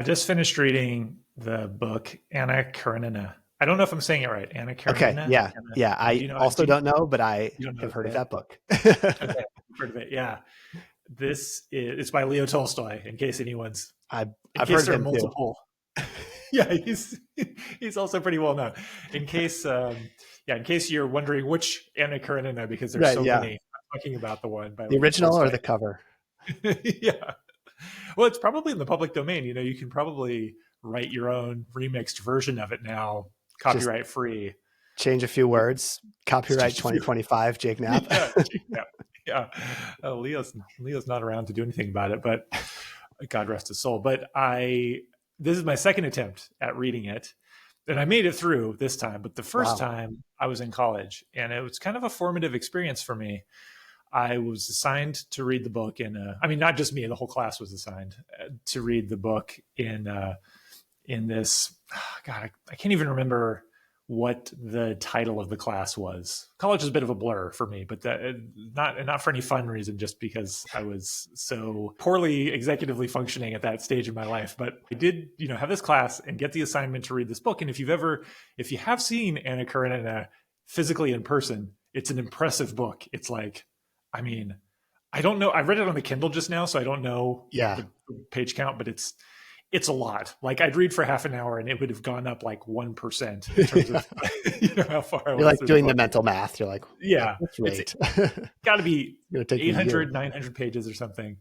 I just finished reading the book Anna Karenina. I don't know if I'm saying it right. Anna Okay. Karenina. Yeah. Anna, Yeah. I also don't know, but I you don't know have heard of it? that book. Okay, you've heard of it. Yeah, it's by Leo Tolstoy. In I've case heard of there are him too. multiple. Yeah, he's also pretty well known. In case, in case you're wondering which Anna Karenina, because there's Right. so Yeah. many. I'm talking about the one by The Leo original or Tolstoy. the cover? Yeah. Well, it's probably in the public domain. You can probably write your own remixed version of it now, Just copyright free. change a few words. Copyright 2025, Jake Knapp. Yeah, yeah. Leo's not around to do anything about it, but God rest his soul. But this is my second attempt at reading it, and I made it through this time. But the first time I was in college, and it was kind of a formative experience for me. I was assigned to read the book not just me, the whole class was assigned to read the book in this, God, I can't even remember what the title of the class was. College is a bit of a blur for me, but not for any fun reason, just because I was so poorly executively functioning at that stage in my life. But I did, have this class and get the assignment to read this book. And if you have seen Anna Karenina physically in person, it's an impressive book. It's like, I don't know. I read it on the Kindle just now, so I don't know the page count, but it's a lot. Like I'd read for half an hour and it would have gone up like 1% in terms of how far I was. You're like doing the mental math. You're like, yeah, that's right. It's got to be 800, 900 pages or something.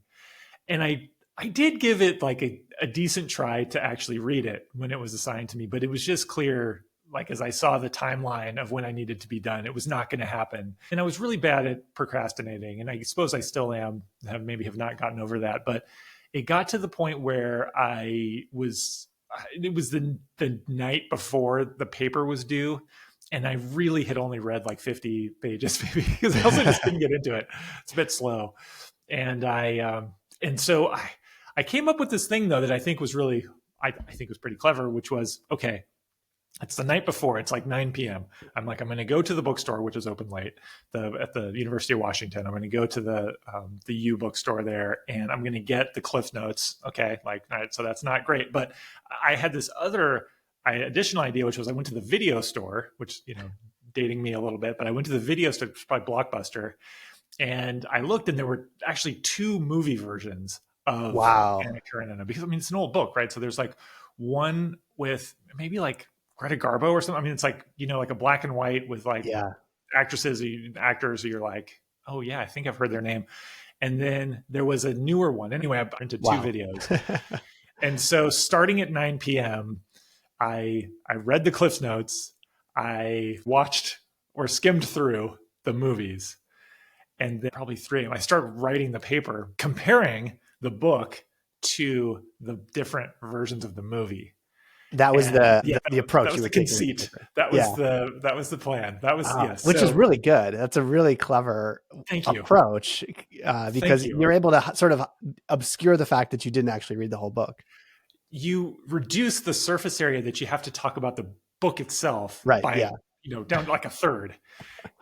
And I did give it like a decent try to actually read it when it was assigned to me, but it was just clear, like as I saw the timeline of when I needed to be done, it was not going to happen. And I was really bad at procrastinating. And I suppose I still am, maybe have not gotten over that. But it got to the point where it was the night before the paper was due. And I really had only read like 50 pages, maybe, because I also just didn't get into it. It's a bit slow. And so I came up with this thing though, that I think was really, I think was pretty clever, which was, okay, it's the night before. It's like 9 p.m. I'm going to go to the bookstore, which is open late, at the University of Washington. I'm going to go to the U bookstore there, and I'm going to get the Cliff Notes. Okay, so that's not great. But I had this additional idea, which was I went to the video store, which dating me a little bit, but I went to the video store, by Blockbuster, and I looked, and there were actually 2 movie versions of Anna Karenina, because it's an old book, right? So there's like one with maybe like Greta Garbo or something. It's like, like a black and white with like actresses and actors who you're like, oh yeah, I think I've heard their name. And then there was a newer one. Anyway, I rented 2 videos. And so starting at 9 p.m., I read the Cliff Notes. I watched or skimmed through the movies. And then probably 3 of them, I started writing the paper, comparing the book to the different versions of the movie. That was the approach. That was the conceit. That was the plan. That was which is really good. That's a really clever approach, because you're able to sort of obscure the fact that you didn't actually read the whole book. You reduce the surface area that you have to talk about the book itself by down to like a third,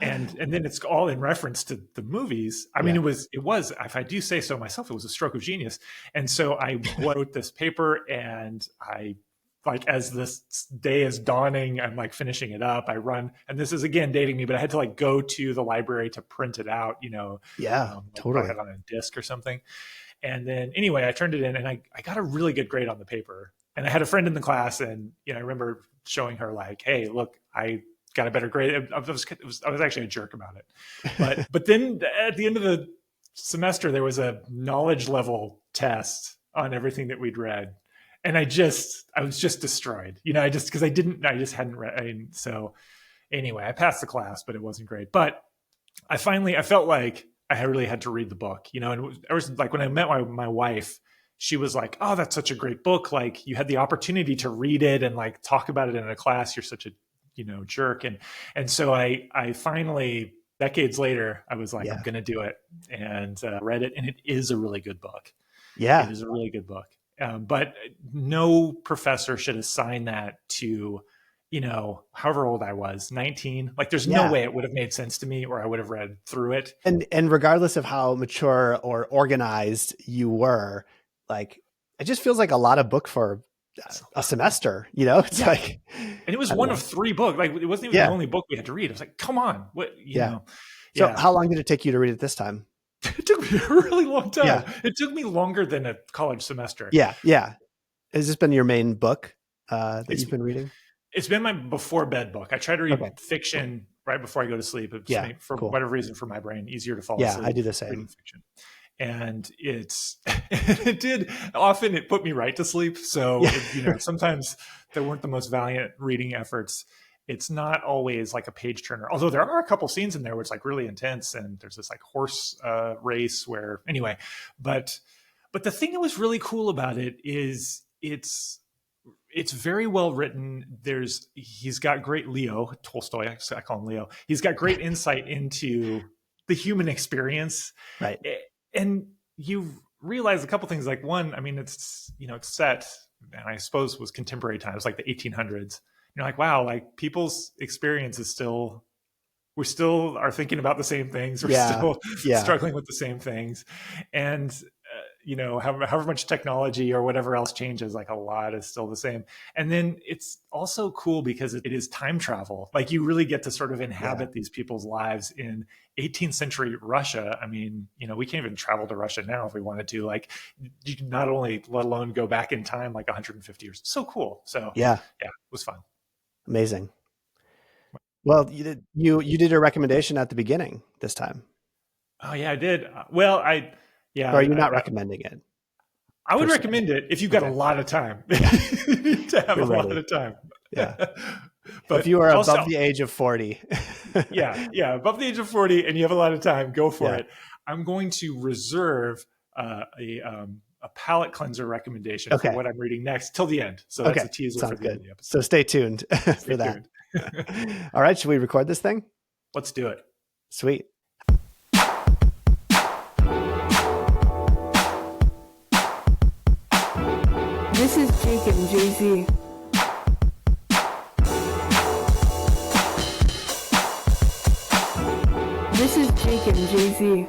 and then it's all in reference to the movies. It was, if I do say so myself, it was a stroke of genius. And so I wrote this paper, and I, like, as this day is dawning, I'm like finishing it up. I run, and this is again dating me, but I had to like go to the library to print it out, totally. I had it on a disc or something. And then anyway, I turned it in, and I got a really good grade on the paper. And I had a friend in the class, and I remember showing her like, hey, look, I got a better grade. I was actually a jerk about it. But then at the end of the semester, there was a knowledge level test on everything that we'd read. And I was just destroyed, because I just hadn't read. So anyway, I passed the class, but it wasn't great. But I felt like I really had to read the book, and it was like when I met my wife, she was like, oh, that's such a great book. Like, you had the opportunity to read it and like talk about it in a class. You're such a, jerk. And so I finally, decades later, I was like, I'm going to do it, and read it. And it is a really good book. Yeah. It is a really good book. But no professor should assign that to, however old I was, 19. Like, there's no way it would have made sense to me, or I would have read through it. And regardless of how mature or organized you were, like, it just feels like a lot of book for a semester, it's like, and it was one of 3 books. Like, it wasn't even the only book we had to read. I was like, come on, what, you know? So how long did it take you to read it this time? It took me a really long time. Yeah. It took me longer than a college semester. Yeah. Has this been your main book that you've been reading? It's been my before bed book. I try to read fiction right before I go to sleep. It's for whatever reason, for my brain, easier to fall asleep. Yeah, I do the same. Fiction. And it put me right to sleep. So, sometimes there weren't the most valiant reading efforts. It's not always like a page turner, although there are a couple scenes in there where it's like really intense, and there's this like horse race where but the thing that was really cool about it is it's very well written. He's got great Tolstoy, I call him Leo. He's got great insight into the human experience. Right. And you realize a couple things. Like, one, I mean, it's set, and I suppose was contemporary times, like the 1800s. You're like, wow, like people's experience is we still are thinking about the same things. We're still struggling with the same things. And, however much technology or whatever else changes, like a lot is still the same. And then it's also cool because it is time travel. Like, you really get to sort of inhabit these people's lives in 18th century Russia. I mean, we can't even travel to Russia now if we wanted to. Like, you can let alone go back in time like 150 years. So cool. So yeah, it was fun. Amazing. Well, you did a recommendation at the beginning this time. Oh yeah, I did. Well, or are you not recommending it? I would recommend it if you've got a lot of time. You need to have a lot of time. Yeah. But if you are above the age of 40. Above the age of 40 and you have a lot of time, go for it. I'm going to reserve a palate cleanser recommendation for what I'm reading next till the end. So that's a teaser for the end of the episode. So stay tuned for that. All right. Should we record this thing? Let's do it. Sweet. This is Jake and Jay-Z. This is Jake and Jay-Z.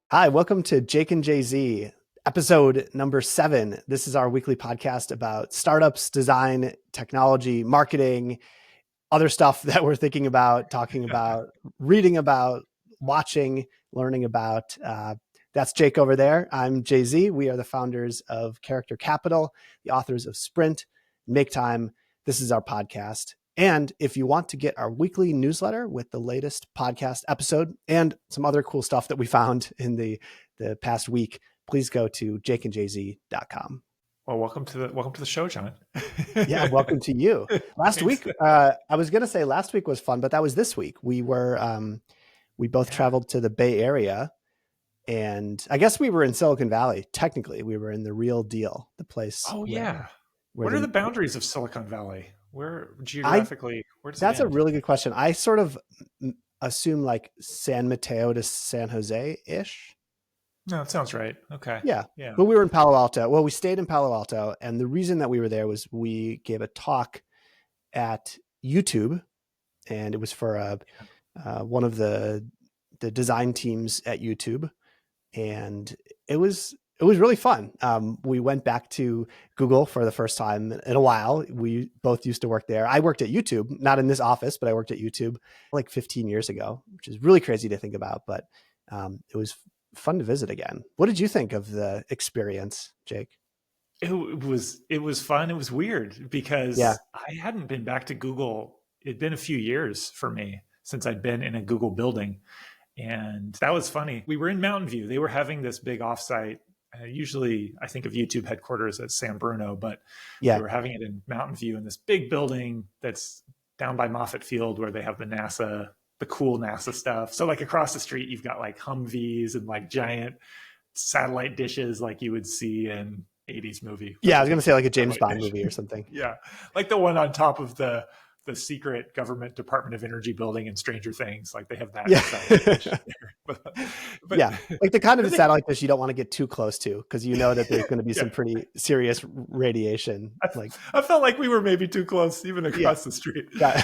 Hi, welcome to Jake and Jay-Z, episode number 7. This is our weekly podcast about startups, design, technology, marketing, other stuff that we're thinking about, talking about, reading about, watching, learning about. That's Jake over there. I'm Jay-Z. We are the founders of Character Capital, the authors of Sprint, Make Time. This is our podcast. And if you want to get our weekly newsletter with the latest podcast episode and some other cool stuff that we found in the past week, please go to jakeandjz.com. Well, welcome to the show, John. Yeah, welcome to you. Last week, I was going to say last week was fun, but that was this week. We both traveled to the Bay Area. And I guess we were in Silicon Valley. Technically, we were in the real deal, the place. Oh, yeah. What are the boundaries of Silicon Valley? Where geographically? That's a really good question. I sort of assume like San Mateo to San Jose-ish. No, it sounds right. Okay. Yeah. But we were in Palo Alto. Well, we stayed in Palo Alto. And the reason that we were there was we gave a talk at YouTube. And it was for one of the design teams at YouTube. And it was really fun. We went back to Google for the first time in a while. We both used to work there. I worked at YouTube, not in this office, but I worked at YouTube like 15 years ago, which is really crazy to think about, but it was fun to visit again. What did you think of the experience, Jake? It was fun. It was weird because I hadn't been back to Google. It'd been a few years for me since I'd been in a Google building. And that was funny. We were in Mountain View. They were having this big offsite. Usually I think of YouTube headquarters at San Bruno, but they were having it in Mountain View in this big building that's down by Moffett Field where they have the cool NASA stuff. So like across the street, you've got like Humvees and like giant satellite dishes like you would see in 80s movie. Yeah, I was going to say like a James Bond movie or something. Yeah. Like the one on top of the secret government Department of Energy building in Stranger Things. Like they have that. Yeah. but yeah, like the kind of satellite dish you don't want to get too close to because you know that there's going to be some pretty serious radiation. I felt like we were maybe too close even across the street. Yeah.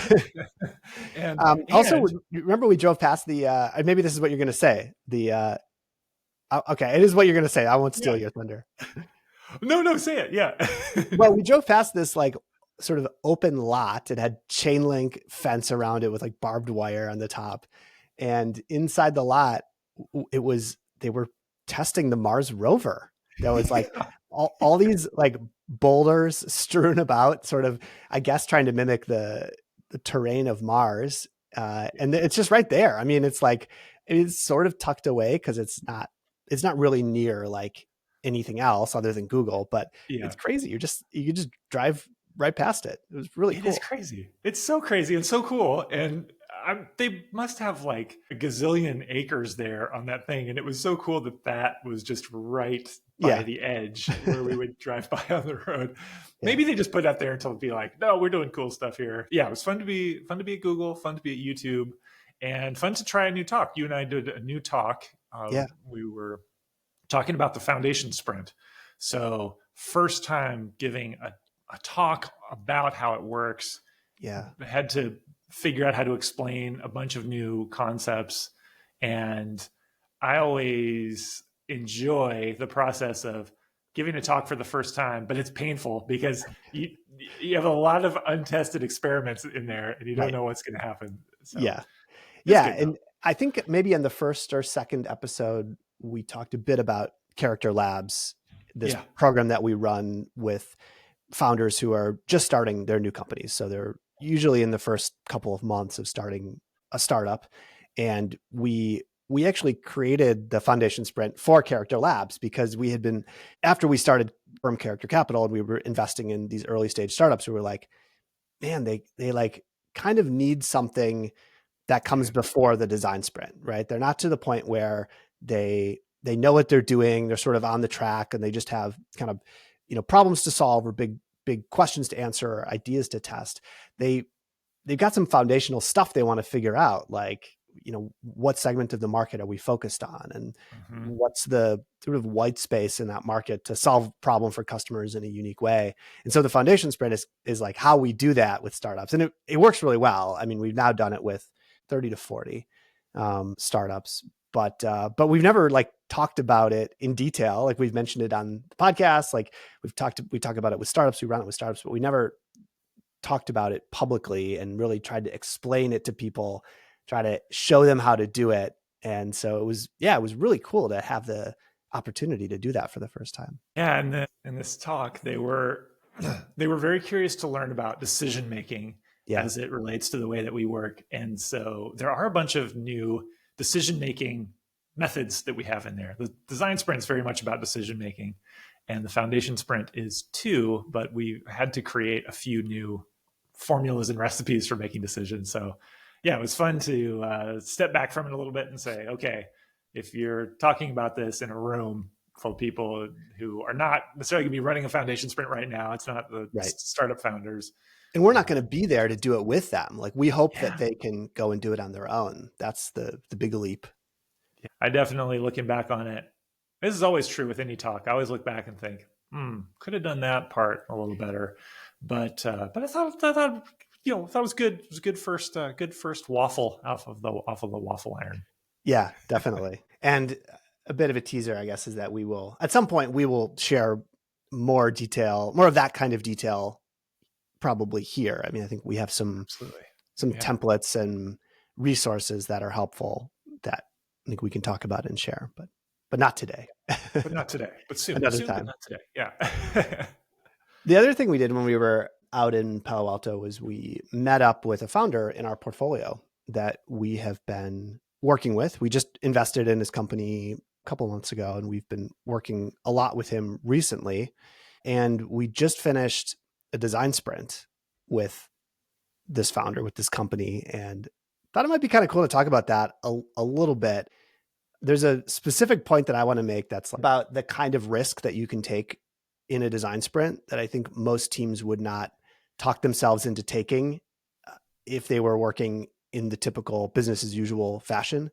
and also, remember we drove past maybe this is what you're going to say, the Okay, it is what you're going to say. I won't steal Yeah. your thunder. No, say it. Yeah. Well, we drove past this like sort of open lot. It had chain link fence around it with like barbed wire on the top. And inside the lot, they were testing the Mars rover. There was like all these like boulders strewn about, sort of, I guess, trying to mimic the terrain of Mars. And it's just right there. I mean, it's sort of tucked away because it's not really near like anything else other than Google, but Yeah. it's crazy. You can just drive right past it. It was really cool. It is crazy. It's so crazy and so cool. And they must have like a gazillion acres there on that thing. And it was so cool that was just right by the edge where we would drive by on the road. Maybe they just put it out there until it'd be like, no, we're doing cool stuff here. Yeah, it was fun to be at Google, fun to be at YouTube, and fun to try a new talk. You and I did a new talk. We were talking about the foundation sprint. So first time giving a talk about how it works. Yeah. I had to figure out how to explain a bunch of new concepts. And I always enjoy the process of giving a talk for the first time, but it's painful because you have a lot of untested experiments in there and you don't know what's going to happen. So yeah. And I think maybe in the first or second episode, we talked a bit about Character Labs, this program that we run with founders who are just starting their new companies. So they're usually in the first couple of months of starting a startup. And we actually created the foundation sprint for Character Labs because we had been, after we started from Character Capital and we were investing in these early stage startups, we were like, man, they like kind of need something that comes before the design sprint, right? They're not to the point where they know what they're doing. They're sort of on the track and they just have kind of, problems to solve or big questions to answer or ideas to test. They've got some foundational stuff they want to figure out, like, what segment of the market are we focused on, and what's the sort of white space in that market to solve a problem for customers in a unique way. And so the foundation sprint is like how we do that with startups, and it works really well. I mean, we've now done it with 30 to 40 startups, but we've never like talked about it in detail. Like we've mentioned it on the podcast, like we talk about it with startups, we run it with startups, but we never talked about it publicly and really tried to explain it to people, try to show them how to do it. And so it was really cool to have the opportunity to do that for the first time. Yeah. And in this talk, they were very curious to learn about decision making as it relates to the way that we work. And so there are a bunch of new decision making methods that we have in there. The design sprint is very much about decision making, and the foundation sprint is too, but we had to create a few new formulas and recipes for making decisions. So yeah, it was fun to step back from it a little bit and say, okay, if you're talking about this in a room full of people who are not necessarily going to be running a foundation sprint right now, it's not the startup founders. And we're not going to be there to do it with them. Like we hope that they can go and do it on their own. That's the big leap. Yeah, I definitely, looking back on it, this is always true with any talk. I always look back and think, could have done that part a little better. But I thought it was good. It was a good first waffle off of the waffle iron. Yeah, definitely. And a bit of a teaser, I guess, is that at some point we will share more of that kind of detail probably here. I mean, I think we have some templates and resources that are helpful that I think we can talk about and share, but not today. But not today. But soon. Another time. But not today. Yeah. The other thing we did when we were out in Palo Alto was we met up with a founder in our portfolio that we have been working with. We just invested in his company a couple months ago, and we've been working a lot with him recently. And we just finished a design sprint with this founder, with this company, and thought it might be kind of cool to talk about that a little bit. There's a specific point that I want to make that's about the kind of risk that you can take in a design sprint that I think most teams would not talk themselves into taking if they were working in the typical business as usual fashion.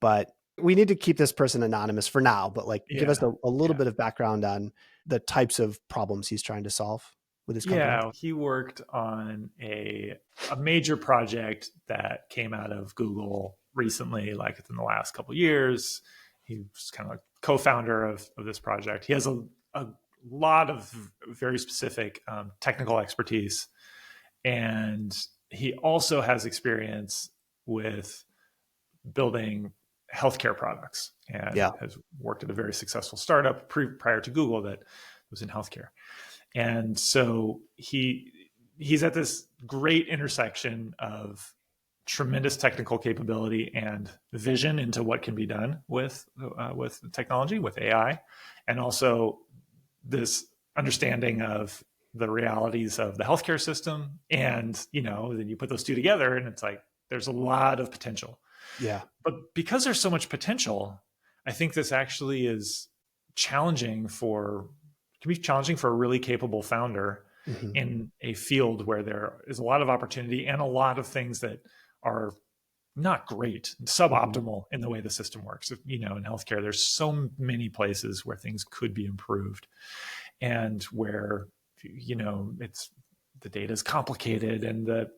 But we need to keep this person anonymous for now, but give us a little bit of background on the types of problems he's trying to solve with his company. Yeah, he worked on a major project that came out of Google recently, like within the last couple of years. He was kind of co-founder of this project. He has a lot of very specific technical expertise, and he also has experience with building healthcare products, and has worked at a very successful startup prior to Google that was in healthcare. And so he's at this great intersection of tremendous technical capability and vision into what can be done with technology, with AI, and also this understanding of the realities of the healthcare system. And, then you put those two together and it's like, there's a lot of potential. Yeah. But because there's so much potential, I think this actually is can be challenging for a really capable founder in a field where there is a lot of opportunity and a lot of things that are not great, suboptimal in the way the system works. In healthcare, there's so many places where things could be improved, and where, the data is complicated, and the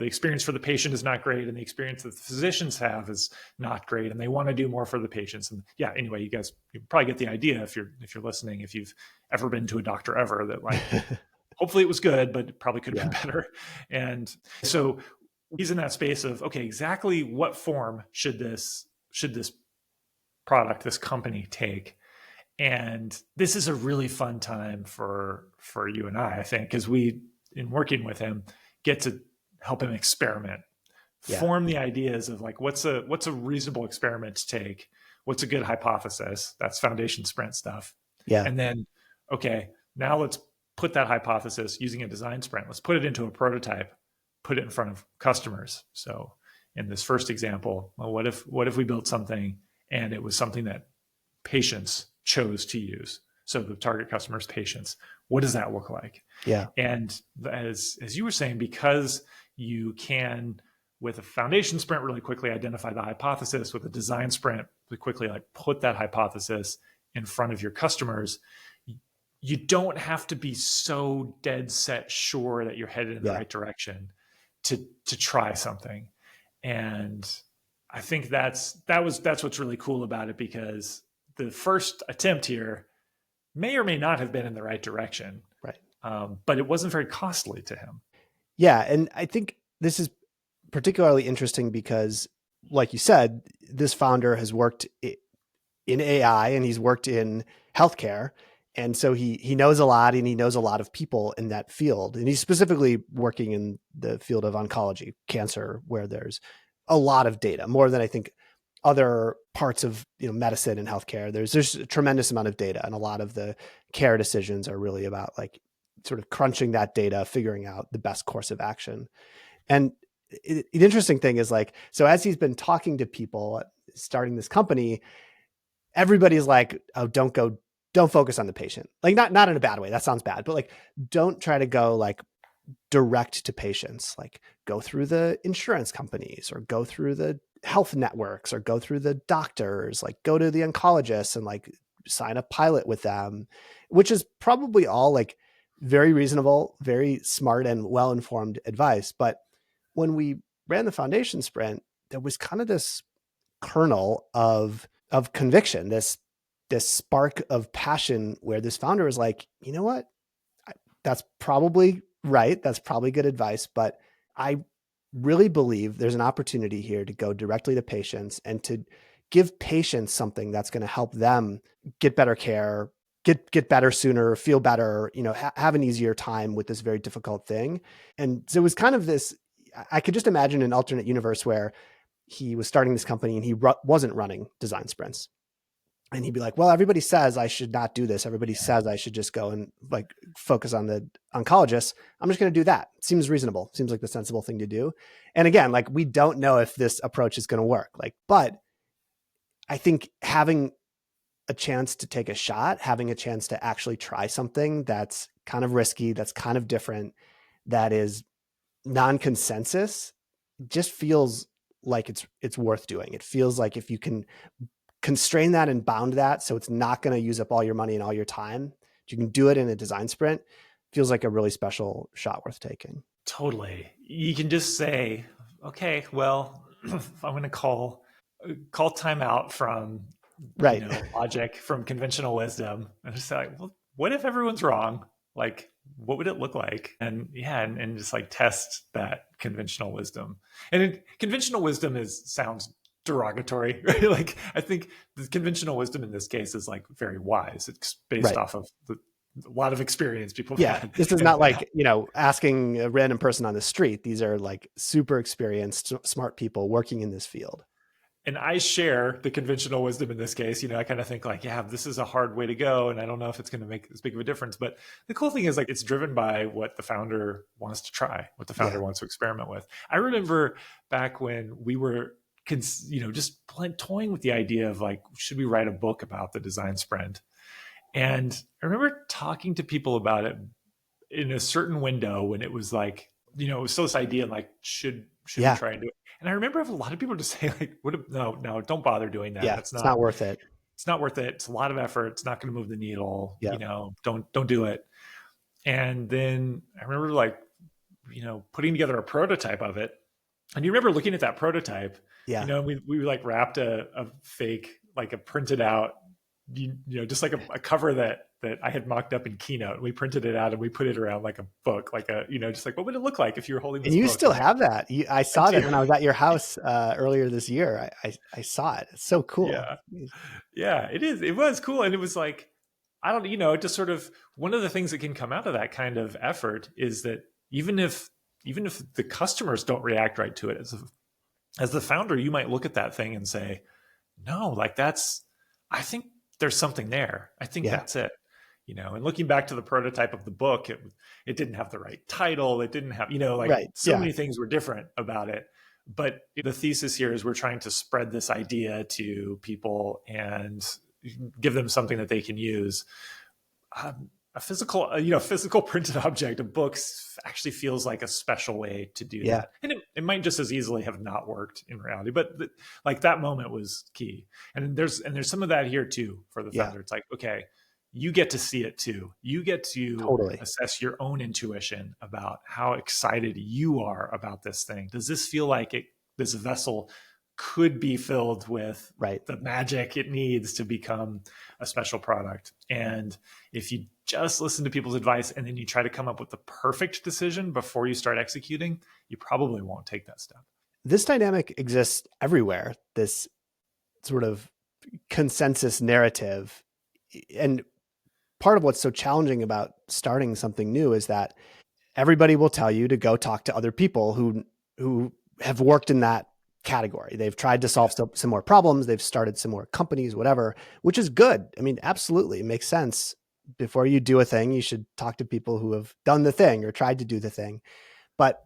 experience for the patient is not great, and the experience that the physicians have is not great, and they want to do more for the patients. And anyway, you probably get the idea if you're listening, if you've ever been to a doctor ever, that like, hopefully it was good, but it probably could have been better. And so he's in that space of, okay, exactly what form should this product, this company take? And this is a really fun time for you and I think, because we, in working with him, get to help him experiment, form the ideas of like, what's a reasonable experiment to take? What's a good hypothesis? That's foundation sprint stuff. Yeah. And then, okay, now let's put that hypothesis using a design sprint. Let's put it into a prototype, put it in front of customers. So in this first example, well, what if we built something and it was something that patients chose to use? So the target customers, patients, what does that look like? Yeah. And as you were saying, because you can, with a foundation sprint, really quickly identify the hypothesis, with a design sprint, really quickly like put that hypothesis in front of your customers, you don't have to be so dead set sure that you're headed in the right direction to try something. And I think that's what's really cool about it, because the first attempt here may or may not have been in the right direction. Right. But it wasn't very costly to him. Yeah. And I think this is particularly interesting because, like you said, this founder has worked in AI and he's worked in healthcare. And so he knows a lot, and he knows a lot of people in that field. And he's specifically working in the field of oncology, cancer, where there's a lot of data, more than I think other parts of medicine and healthcare. There's a tremendous amount of data, and a lot of the care decisions are really about like sort of crunching that data, figuring out the best course of action. And the interesting thing is like, so as he's been talking to people starting this company, everybody's like, oh, don't focus on the patient. Like not in a bad way. That sounds bad, but like, don't try to go like direct to patients, like go through the insurance companies or go through the health networks or go through the doctors, like go to the oncologists and like sign a pilot with them, which is probably all like very reasonable, very smart and well-informed advice. But when we ran the foundation sprint, there was kind of this kernel of conviction, this spark of passion where this founder was like, you know what, that's probably right. That's probably good advice, but I really believe there's an opportunity here to go directly to patients and to give patients something that's going to help them get better care, get better sooner, feel better, have an easier time with this very difficult thing. And so it was kind of this, I could just imagine an alternate universe where he was starting this company and he wasn't running design sprints. And he'd be like, well, everybody says I should not do this. Everybody says I should just go and like focus on the oncologists. I'm just going to do that. Seems reasonable. Seems like the sensible thing to do. And again, like we don't know if this approach is going to work. Like, but I think having a chance to take a shot, having a chance to actually try something that's kind of risky, that's kind of different, that is non-consensus, just feels like it's worth doing. It feels like if you can constrain that and bound that so it's not going to use up all your money and all your time, you can do it in a design sprint, feels like a really special shot worth taking. Totally. You can just say, okay, well, I'm going to call timeout from right. Logic from conventional wisdom. And just like, well, what if everyone's wrong? Like, what would it look like? And and just like test that conventional wisdom. And conventional wisdom sounds derogatory, right? Like, I think the conventional wisdom in this case is like very wise. It's based off of a lot of experience people have had. This is not like, asking a random person on the street. These are like super experienced, smart people working in this field. And I share the conventional wisdom in this case. I kind of think like, this is a hard way to go. And I don't know if it's going to make as big of a difference. But the cool thing is like, it's driven by what the founder wants to try, what the founder wants to experiment with. I remember back when we were, just toying with the idea of like, should we write a book about the design sprint? And I remember talking to people about it in a certain window when it was like, it was still this idea like, should we try and do it? And I remember a lot of people just say like, no, don't bother doing that. It's not worth it. It's not worth it. It's a lot of effort. It's not going to move the needle. Yeah. Don't do it. And then I remember like, putting together a prototype of it. And you remember looking at that prototype, we like wrapped a fake, like a printed out, just like a cover that I had mocked up in Keynote. We printed it out and we put it around like a book, like just like, what would it look like if you were holding this and you book? Still have that. I saw that when I was at your house earlier this year. I saw it. It's so cool. Yeah, it is. It was cool. And it was like, I don't, just sort of one of the things that can come out of that kind of effort is that even if the customers don't react right to it, as the founder, you might look at that thing and say, no, like I think there's something there. I think that's it. And looking back to the prototype of the book, it didn't have the right title. It didn't have, so many things were different about it. But the thesis here is we're trying to spread this idea to people and give them something that they can use. A physical printed object of books actually feels like a special way to do that. And it might just as easily have not worked in reality, but like that moment was key. And there's some of that here too for the founder. It's like, okay, you get to see it too. You get to assess your own intuition about how excited you are about this thing. Does this feel like this vessel could be filled with the magic it needs to become a special product? And if you just listen to people's advice and then you try to come up with the perfect decision before you start executing, you probably won't take that step. This dynamic exists everywhere, this sort of consensus narrative. And part of what's so challenging about starting something new is that everybody will tell you to go talk to other people who have worked in that category. They've tried to solve some more problems. They've started some more companies, whatever, which is good. I mean, absolutely. It makes sense. Before you do a thing, you should talk to people who have done the thing or tried to do the thing. But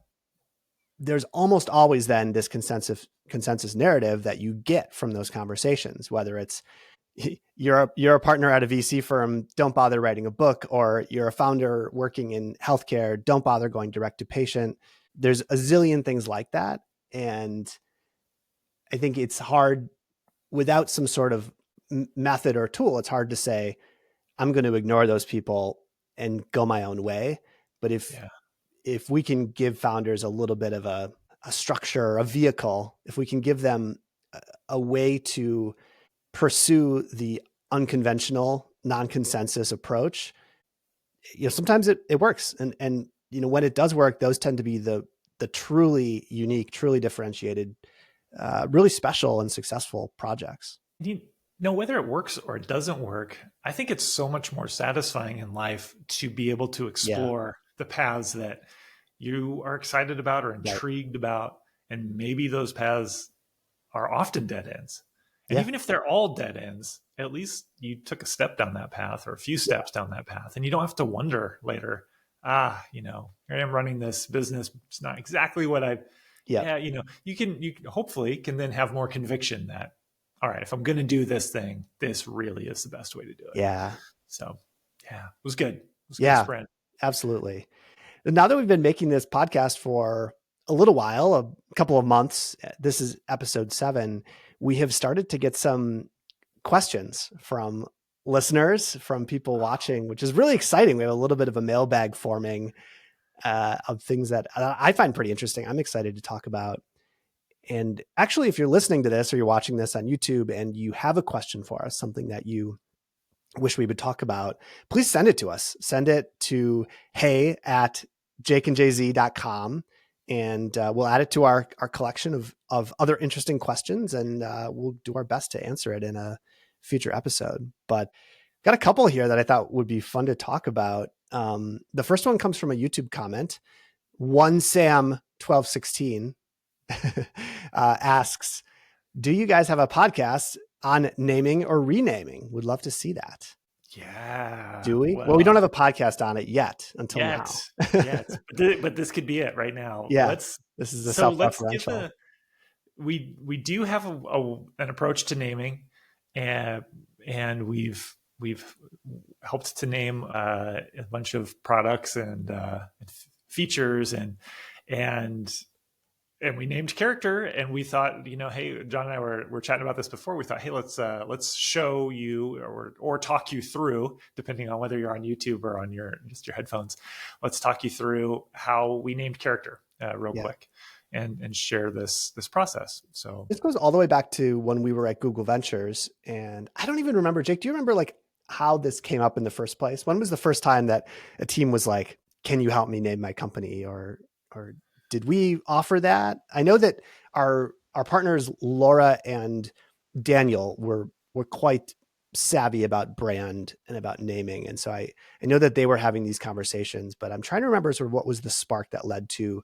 there's almost always then this consensus narrative that you get from those conversations, whether it's you're a partner at a VC firm, don't bother writing a book, or you're a founder working in healthcare, don't bother going direct to patient. There's a zillion things like that. And I think it's hard without some sort of method or tool. It's hard to say, I'm going to ignore those people and go my own way. But if we can give founders a little bit of a structure, a vehicle, if we can give them a way to pursue the unconventional, non-consensus approach, sometimes it works. And when it does work, those tend to be the truly unique, truly differentiated, really special and successful projects. Whether it works or it doesn't work, I think it's so much more satisfying in life to be able to explore the paths that you are excited about or intrigued about. And maybe those paths are often dead ends. And even if they're all dead ends, at least you took a step down that path or a few steps down that path. And you don't have to wonder later, here I am running this business. It's not exactly what you can hopefully can then have more conviction that, all right, if I'm going to do this thing, this really is the best way to do it. Yeah. So it was good. It was a good sprint. Absolutely. Now that we've been making this podcast for a little while, a couple of months, this is episode 7, we have started to get some questions from listeners, from people watching, which is really exciting. We have a little bit of a mailbag forming of things that I find pretty interesting. I'm excited to talk about. And actually, if you're listening to this or you're watching this on YouTube and you have a question for us, something that you wish we would talk about, please send it to us. Send it to hey@jakeandjz.com. And we'll add it to our collection of other interesting questions, and we'll do our best to answer it in a future episode. But got a couple here that I thought would be fun to talk about. The first one comes from a YouTube comment. One Sam 1216 asks, do you guys have a podcast on naming or renaming? Would love to see that. Yeah. Do we? Well, we don't have a podcast on it yet until now. Yet. But this could be it right now. Yeah. This is the self-referential. We do have an approach to naming, and we've helped to name a bunch of products and features and we named character, and we thought, hey, John and I were chatting about this before. We thought, hey, let's show you or talk you through, depending on whether you're on YouTube or on your headphones. Let's talk you through how we named character real quick, and share this process. So this goes all the way back to when we were at Google Ventures, and I don't even remember. Jake, do you remember like how this came up in the first place? When was the first time that a team was like, "Can you help me name my company?" or did we offer that? I know that our partners, Laura and Daniel, were quite savvy about brand and about naming. And so I know that they were having these conversations, but I'm trying to remember sort of what was the spark that led to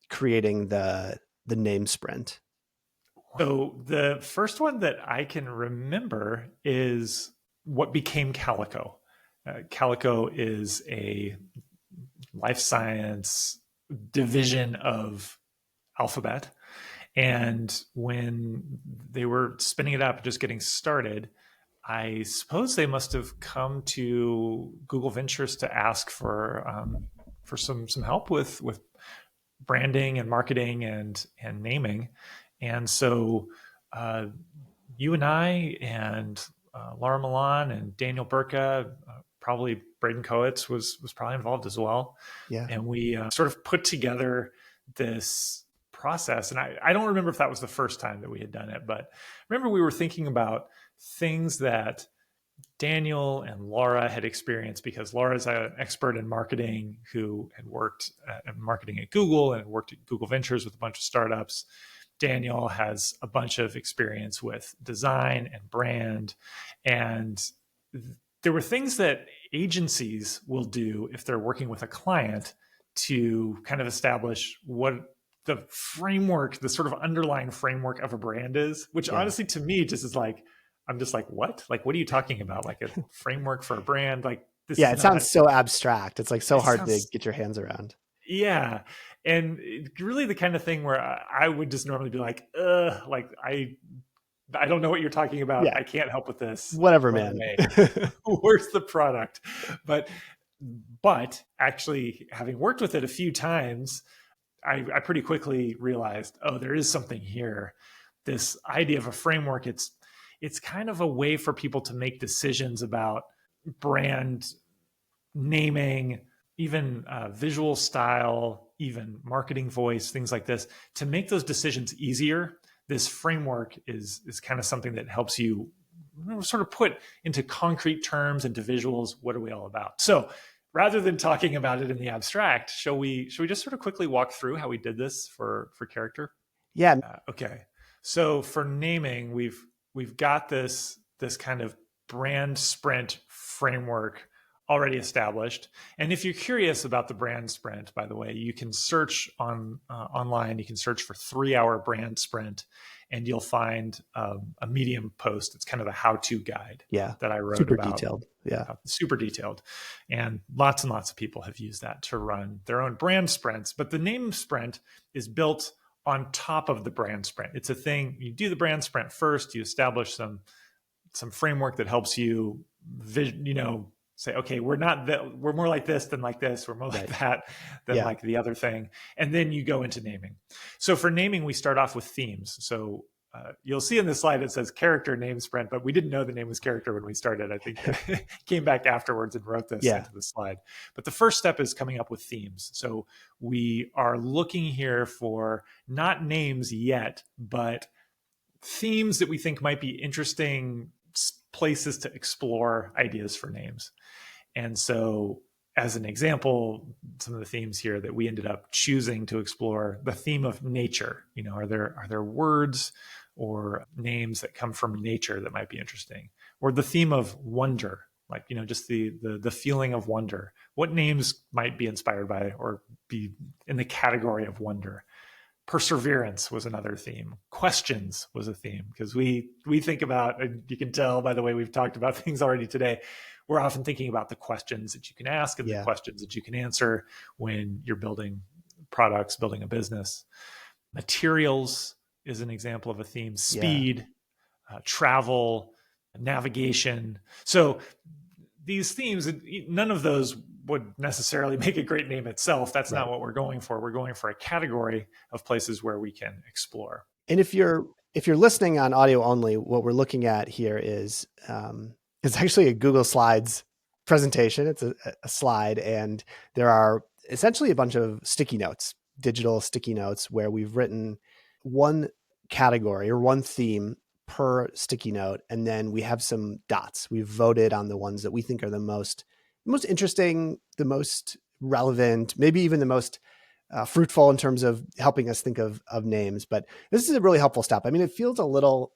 creating the name sprint. So the first one that I can remember is what became Calico. Calico is a life science division of Alphabet. And when they were spinning it up, just getting started, I suppose they must have come to Google Ventures to ask for some help with branding and marketing and naming. And so you and I and Laura Melahn and Daniel Burka, probably Braden Coates was probably involved as well. Yeah. And we sort of put together this process. And I don't remember if that was the first time that we had done it, but remember we were thinking about things that Daniel and Laura had experienced, because Laura's an expert in marketing who had worked in marketing at Google and worked at Google Ventures with a bunch of startups. Daniel has a bunch of experience with design and brand. And there were things that agencies will do if they're working with a client to kind of establish what the framework, the sort of underlying framework of a brand is, which honestly to me just is like, I'm just like, what? Like, what are you talking about? Like a framework for a brand? Like this? Yeah, it sounds so abstract. It's like so hard to get your hands around. Yeah. And really the kind of thing where I would just normally be like, I don't know what you're talking about. Yeah. I can't help with this. Whatever, man. Where's the product? But actually having worked with it a few times, I pretty quickly realized, there is something here. This idea of a framework, it's kind of a way for people to make decisions about brand naming, even visual style, even marketing voice, things like this. To make those decisions easier, this framework is kind of something that helps you sort of put into concrete terms, into visuals, what are we all about? So rather than talking about it in the abstract, should we just sort of quickly walk through how we did this for character? Yeah. Okay. So for naming, we've got this kind of brand sprint framework already established. And if you're curious about the brand sprint, by the way, you can search online. You can search for 3-hour brand sprint, and you'll find a Medium post. It's kind of a how-to guide that I wrote super about. Detailed. Yeah. Super detailed. And lots and lots of people have used that to run their own brand sprints. But the name sprint is built on top of the brand sprint. It's a thing. You do the brand sprint first. You establish some framework that helps you, say, okay, we're more like this than like this. We're more like that than like the other thing. And then you go into naming. So for naming, we start off with themes. So you'll see in this slide, it says character name sprint, but we didn't know the name was character when we started. I think came back afterwards and wrote this into the slide. But the first step is coming up with themes. So we are looking here for not names yet, but themes that we think might be interesting places to explore ideas for names. And so as an example, some of the themes here that we ended up choosing to explore, the theme of nature. Are there words or names that come from nature that might be interesting? Or the theme of wonder, like, just the feeling of wonder. What names might be inspired by or be in the category of wonder? Perseverance was another theme. Questions was a theme, because we think about, and you can tell by the way we've talked about things already today, we're often thinking about the questions that you can ask and the questions that you can answer when you're building products, building a business. Materials is an example of a theme. Speed, travel, navigation. So these themes, none of those would necessarily make a great name itself. That's not what we're going for. We're going for a category of places where we can explore. And if you're listening on audio only, what we're looking at here is it's actually a Google Slides presentation. It's a slide, and there are essentially a bunch of sticky notes, digital sticky notes, where we've written one category or one theme per sticky note, and then we have some dots. We've voted on the ones that we think are the most interesting, the most relevant, maybe even the most fruitful in terms of helping us think of names. But this is a really helpful step. I mean, it feels a little,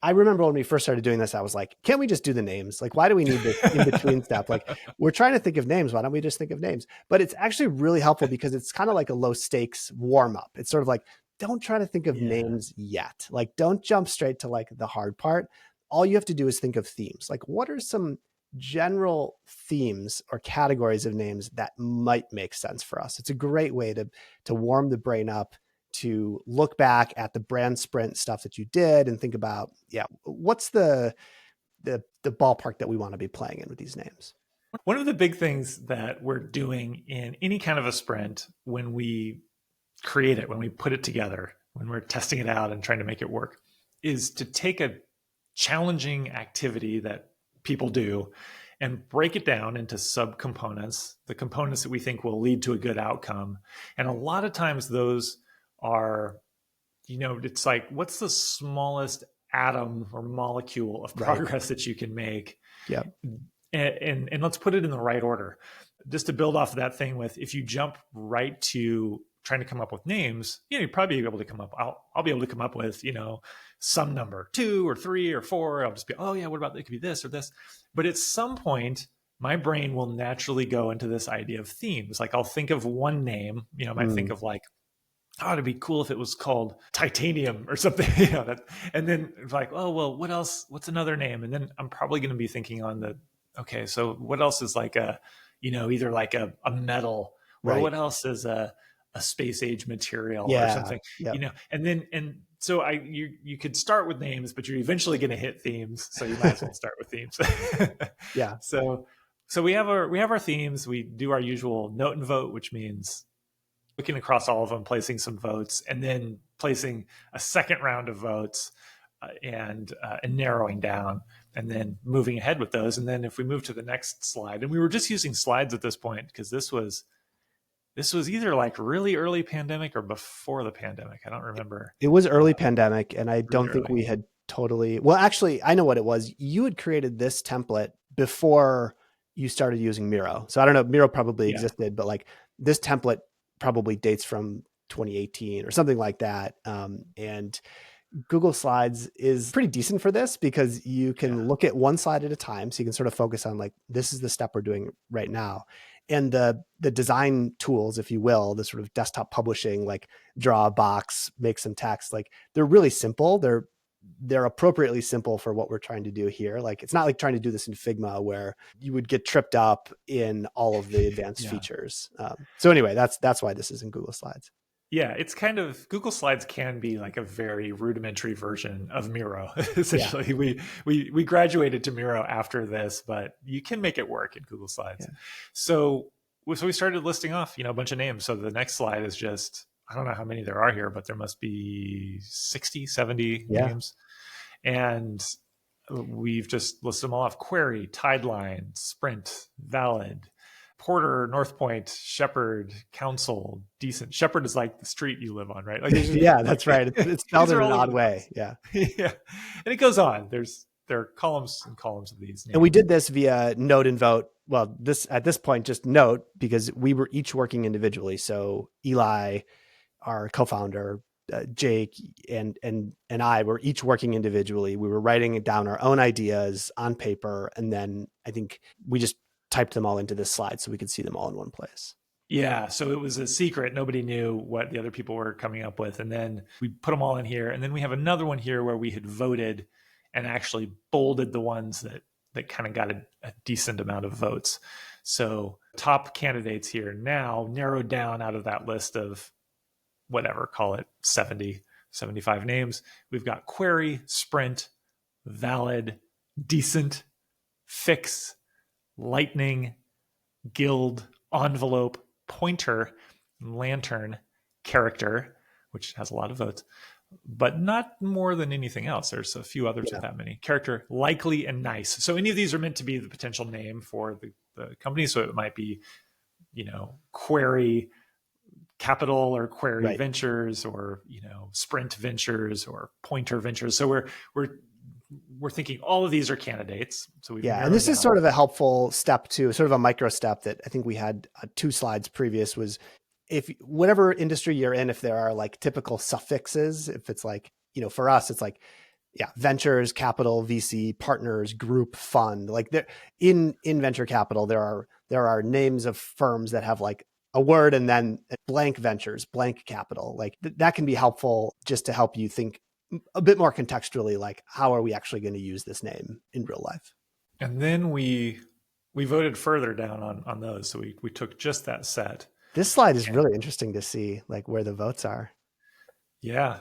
I remember when we first started doing this, I was like, can't we just do the names? Like, why do we need this in between step? Like, we're trying to think of names. Why don't we just think of names? But it's actually really helpful because it's kind of like a low stakes warm up. It's sort of like, don't try to think of names yet. Like, don't jump straight to like the hard part. All you have to do is think of themes. Like, what are some general themes or categories of names that might make sense for us? It's a great way to warm the brain up, to look back at the brand sprint stuff that you did and think about, what's the ballpark that we want to be playing in with these names. One of the big things that we're doing in any kind of a sprint, when we create it, when we put it together, when we're testing it out and trying to make it work, is to take a challenging activity that people do and break it down into subcomponents, the components that we think will lead to a good outcome. And a lot of times those are, it's like, what's the smallest atom or molecule of progress that you can make? Yeah. And let's put it in the right order. Just to build off of that thing with, if you jump right to trying to come up with names, you'd probably be able to come up, I'll be able to come up with, some number 2 or 3 or 4. I'll just be, what about, it could be this or this. But at some point, my brain will naturally go into this idea of themes. Like, I'll think of one name, I might think of like, it'd be cool if it was called titanium or something, and then it's like, what else? What's another name? And then I'm probably going to be thinking on so what else is like either like a metal, or what else is a space age material or something, and so you could start with names, but you're eventually going to hit themes. So you might as well start with themes. So we have our themes. We do our usual note and vote, which means looking across all of them, placing some votes, and then placing a second round of votes and narrowing down, and then moving ahead with those. And then if we move to the next slide, and we were just using slides at this point because this was either like really early pandemic or before the pandemic. I don't remember. It was early pandemic, and I don't think we had totally. Well, actually, I know what it was. You had created this template before you started using Miro. So I don't know. Miro probably existed, but like this template probably dates from 2018 or something like that. And Google Slides is pretty decent for this because you can look at one slide at a time. So you can sort of focus on like, this is the step we're doing right now. And the design tools, if you will, the sort of desktop publishing, like draw a box, make some text, like they're really simple. They're appropriately simple for what we're trying to do here. Like, it's not like trying to do this in Figma where you would get tripped up in all of the advanced features. So anyway, that's why this is in Google Slides. Yeah, it's kind of, Google Slides can be like a very rudimentary version of Miro. Essentially, we graduated to Miro after this, but you can make it work in Google Slides. Yeah. So we started listing off, a bunch of names. So the next slide is just I don't know how many there are here, but there must be 60, 70 Yeah. names. And we've just listed them all off: Query, Tideline, Sprint, Valid, Porter, North Point, Shepherd, Council, Decent. Shepherd is like the street you live on, right? Like, Yeah, that's right. It's spelled in an odd way. Yeah. Yeah. And it goes on. There are columns and columns of these names. And we did this via note and vote. Well, at this point, just note, because we were each working individually. So Eli, our co-founder, Jake, and I were each working individually. We were writing down our own ideas on paper, and then I think we just typed them all into this slide so we could see them all in one place. Yeah, so it was a secret. Nobody knew what the other people were coming up with, and then we put them all in here. And then we have another one here where we had voted and actually bolded the ones that kind of got a decent amount of votes. So top candidates here now narrowed down out of that list of whatever, call it 70, 75 names. We've got Query, Sprint, Valid, Decent, Fix, Lightning, Guild, Envelope, Pointer, Lantern, Character, which has a lot of votes, but not more than anything else. There's a few others with that many. Character, Likely, and Nice. So any of these are meant to be the potential name for the company. So it might be, Query Capital or Query Ventures, or Sprint Ventures or Pointer Ventures. So we're thinking all of these are candidates. So and this is sort of a helpful step too, sort of a micro step that I think we had 2 slides previous, was if whatever industry you're in, if there are like typical suffixes, if it's like, for us, it's like, ventures, capital, VC, partners, group, fund. Like there in venture capital, there are names of firms that have like a word and then blank ventures, blank capital. Like that can be helpful just to help you think a bit more contextually, like how are we actually going to use this name in real life? And then we voted further down on those. So we took just that set. This slide is really interesting to see, like where the votes are. Yeah.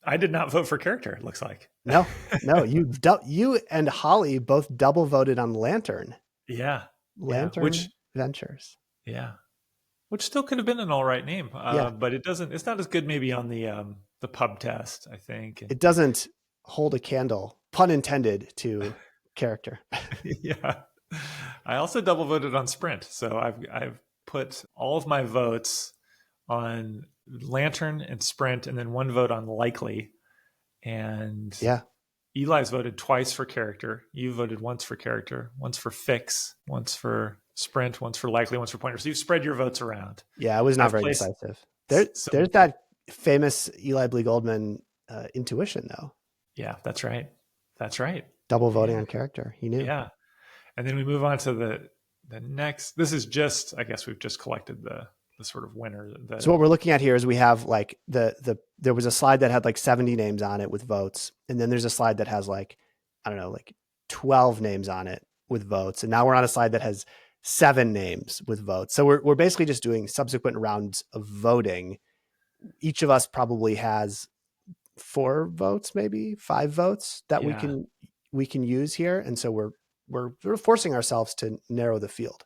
I did not vote for character, it looks like. No, you and Holly both double voted on Lantern. Yeah. Lantern Ventures. Yeah. Which still could have been an all right name. But it's not as good maybe on the pub test, I think. It doesn't hold a candle, pun intended, to character. Yeah. I also double voted on Sprint. So I've put all of my votes on Lantern and Sprint, and then 1 vote on Likely. And Eli's voted twice for character. You voted once for character, once for Fix, once for Sprint, once for Likely, once for Pointer. So you've spread your votes around. Yeah, it was not very decisive. There's that famous Eli Blee Goldman intuition, though. Yeah, that's right. Double voting on character. He knew. Yeah. And then we move on to the next. This is just, I guess we've just collected the sort of winner. So what we're looking at here is we have like there was a slide that had like 70 names on it with votes. And then there's a slide that has like, I don't know, like 12 names on it with votes. And now we're on a slide that has 7 names with votes. So we're basically just doing subsequent rounds of voting. Each of us probably has 4 votes, maybe 5 votes that we can use here. And so we're forcing ourselves to narrow the field.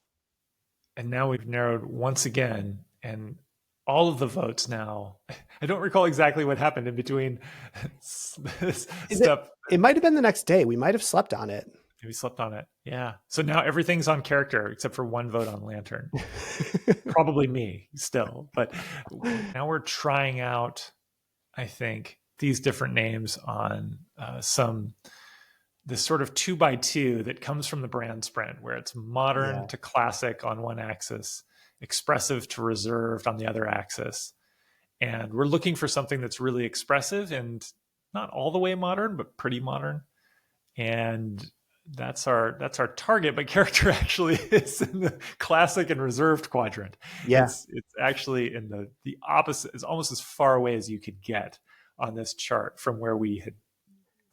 And now we've narrowed once again, and all of the votes now, I don't recall exactly what happened in between this stuff. It might have been the next day. We might have slept on it. We slept on it. Yeah. So now everything's on character except for 1 vote on Lantern. Probably me still. But now we're trying out, I think, these different names on this sort of 2x2 that comes from the brand Sprint, where it's modern to classic on one axis, expressive to reserved on the other axis. And we're looking for something that's really expressive and not all the way modern, but pretty modern. And that's our target, but character actually is in the classic and reserved quadrant. Yeah. It's actually in the opposite, it's almost as far away as you could get on this chart from where we had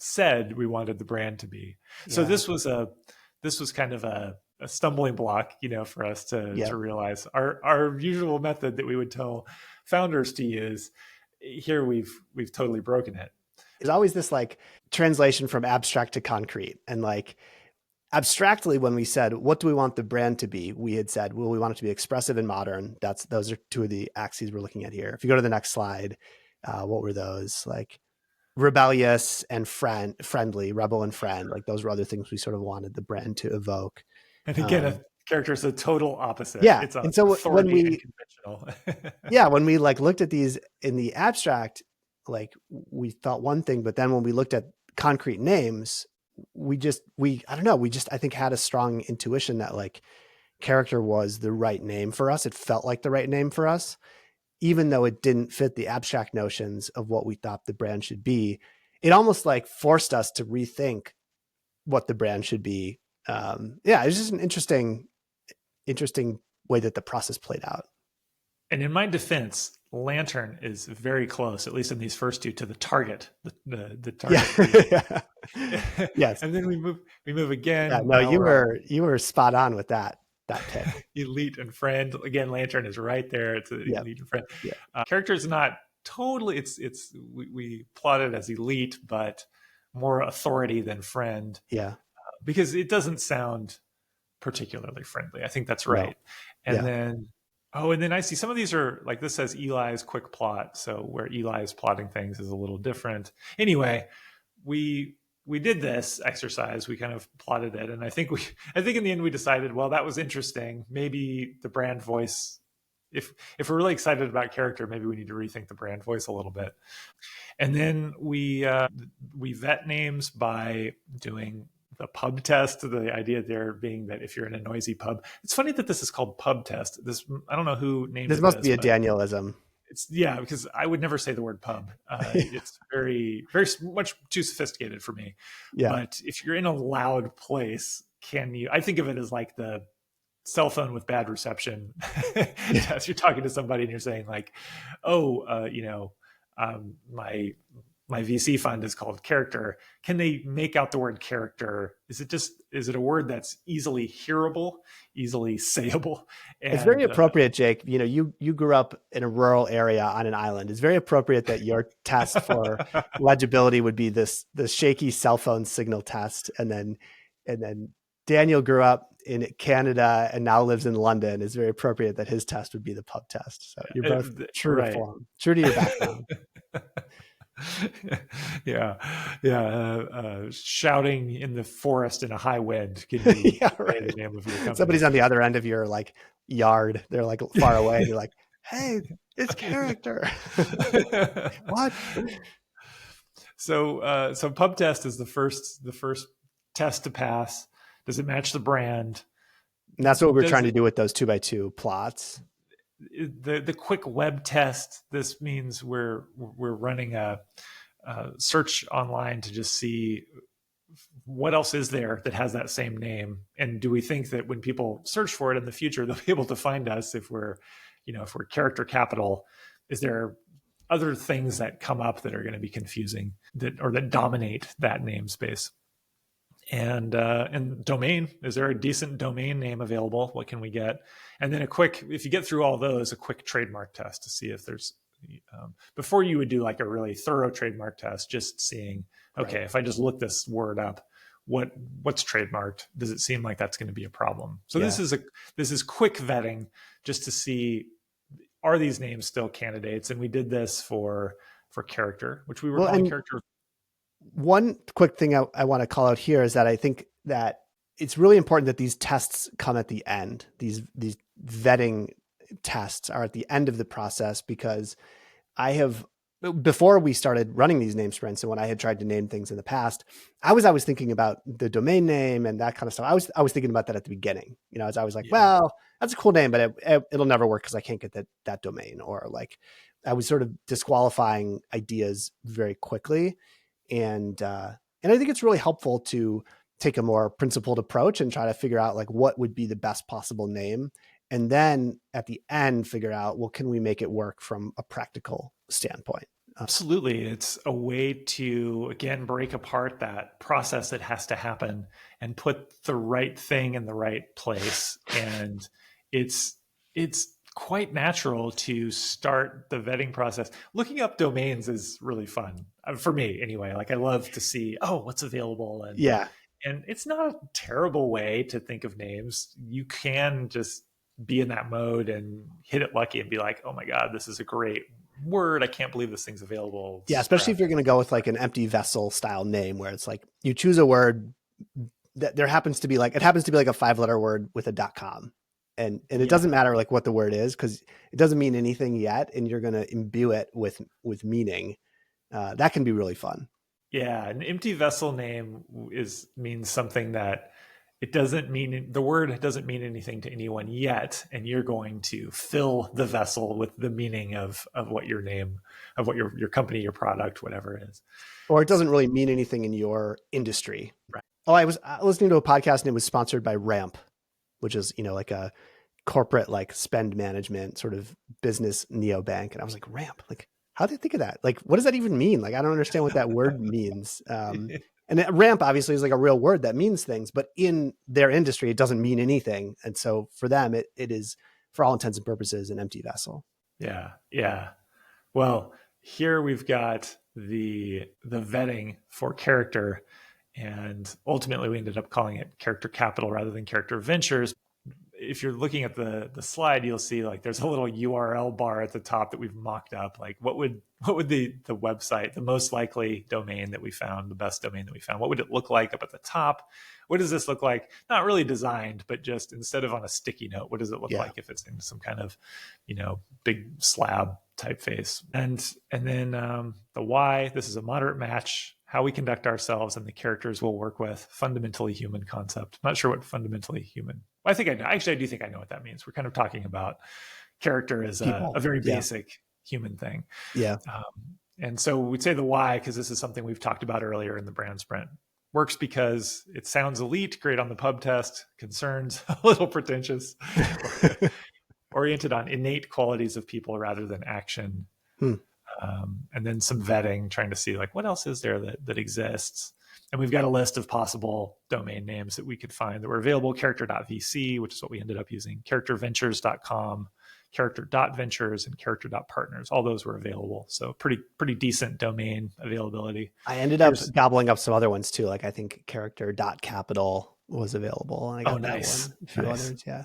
said we wanted the brand to be. So this was kind of a stumbling block, for us to realize our usual method that we would tell founders to use. Here we've totally broken it. There's always this like translation from abstract to concrete, and like abstractly, when we said, what do we want the brand to be? We had said, well, we want it to be expressive and modern. Those are two of the axes we're looking at here. If you go to the next slide, what were those? Like rebellious and friendly, rebel and friend. Like those were other things we sort of wanted the brand to evoke. And again, a character is the total opposite. Yeah. It's and so when we, conventional. yeah, when we like looked at these in the abstract, like we thought one thing, but then when we looked at concrete names, I don't know, I think had a strong intuition that like character was the right name for us. It felt like the right name for us, even though it didn't fit the abstract notions of what we thought the brand should be. It almost like forced us to rethink what the brand should be. Yeah, it's just an interesting way that the process played out. And in my defense, Lantern is very close, at least in these first two, to the target. The target. Yeah. Yes. And then we move again. Yeah, no, you were spot on with that pick. Elite and friend. Again, Lantern is right there. It's elite and friend. Yeah. Character is not totally. We plot it as elite, but more authority than friend. Yeah. Because it doesn't sound particularly friendly. I think that's right. No. And then I see some of these are like, this says Eli's quick plot. So where Eli is plotting things is a little different. Anyway, we did this exercise. We kind of plotted it. And I think in the end we decided, well, that was interesting. Maybe the brand voice, if we're really excited about character, maybe we need to rethink the brand voice a little bit. And then we vet names by doing the pub test. The idea there being that if you're in a noisy pub, it's funny that this is called pub test. I don't know who named this. Must be a Danielism. It's because I would never say the word pub. It's very, very much too sophisticated for me. Yeah. But if you're in a loud place, I think of it as like the cell phone with bad reception. As you're talking to somebody and you're saying like, my VC fund is called character. Can they make out the word character? Is it a word that's easily hearable, easily sayable? And it's very appropriate, Jake. You grew up in a rural area on an island. It's very appropriate that your test for legibility would be the shaky cell phone signal test. And then Daniel grew up in Canada and now lives in London. It's very appropriate that his test would be the pub test. So you're both true to form, true to your background. Shouting in the forest in a high wind. Can you right. The name of your company? Somebody's on the other end of your like yard. They're like far away. You're like, hey, it's character. What? So pub test is the first test to pass. Does it match the brand? And that's what we're trying to do with those 2x2 plots. The quick web test. This means we're running a search online to just see what else is there that has that same name, and do we think that when people search for it in the future they'll be able to find us if we're character capital? Is there other things that come up that are going to be confusing that dominate that namespace? And domain, is there a decent domain name available? What can we get? And then if you get through all those, a quick trademark test to see if there's, before you would do like a really thorough trademark test, just seeing, okay, right. If I just look this word up, what's trademarked? Does it seem like that's going to be a problem? So this is quick vetting just to see, are these names still candidates? And we did this for character, which we were calling character. One quick thing I want to call out here is that I think that it's really important that these tests come at the end. These vetting tests are at the end of the process, because before we started running these name sprints and when I had tried to name things in the past, I was always thinking about the domain name and that kind of stuff. I was thinking about that at the beginning, as I was like, well, that's a cool name, but it'll never work because I can't get that domain. Or like I was sort of disqualifying ideas very quickly. And I think it's really helpful to take a more principled approach and try to figure out like what would be the best possible name. And then at the end, figure out, well, can we make it work from a practical standpoint? Absolutely. It's a way to, again, break apart that process that has to happen and put the right thing in the right place. And it's quite natural to start the vetting process. Looking up domains is really fun for me anyway. Like I love to see, what's available. And And it's not a terrible way to think of names. You can just be in that mode and hit it lucky and be like, oh my God, this is a great word. I can't believe this thing's available. Yeah, especially if you're going to go with like an empty vessel style name where it's like you choose a word that it happens to be like a 5-letter word with a .com. And it doesn't matter like what the word is, because it doesn't mean anything yet. And you're going to imbue it with meaning. That can be really fun. Yeah. An empty vessel name means something that the word doesn't mean anything to anyone yet. And you're going to fill the vessel with the meaning of what your name, of what your company, your product, whatever it is. Or it doesn't really mean anything in your industry. Right. Oh, I was listening to a podcast and it was sponsored by Ramp, which is, like a corporate, like spend management sort of business neobank. And I was like, Ramp, like, how did they think of that? Like, what does that even mean? Like, I don't understand what that word means. And ramp obviously is like a real word that means things, but in their industry, it doesn't mean anything. And so for them, it is, for all intents and purposes, an empty vessel. Yeah. Yeah. Well, here we've got the vetting for character, and ultimately we ended up calling it Character Capital rather than Character Ventures. If you're looking at the slide, you'll see like there's a little URL bar at the top that we've mocked up. Like what would the website, the most likely domain that we found, the best domain that we found, what would it look like up at the top? What does this look like? Not really designed, but just instead of on a sticky note, what does it look like if it's in some kind of, big slab typeface? And then the why, this is a moderate match. How we conduct ourselves and the characters we'll work with, fundamentally human concept. I'm not sure what fundamentally human. Well, I think I know. Actually, I do think I know what that means. We're kind of talking about character as a very basic human thing. Yeah. And so we'd say the why, because this is something we've talked about earlier in the brand sprint. Works because it sounds elite, great on the pub test, concerns a little pretentious, oriented on innate qualities of people rather than action. And then some vetting, trying to see like what else is there that exists. And we've got a list of possible domain names that we could find that were available: character.vc, which is what we ended up using, characterventures.com, character.ventures, and character.partners. All those were available. So pretty decent domain availability. I ended up gobbling up some other ones too. Like I think character.capital was available. And I got nice. That one. A few others, yeah.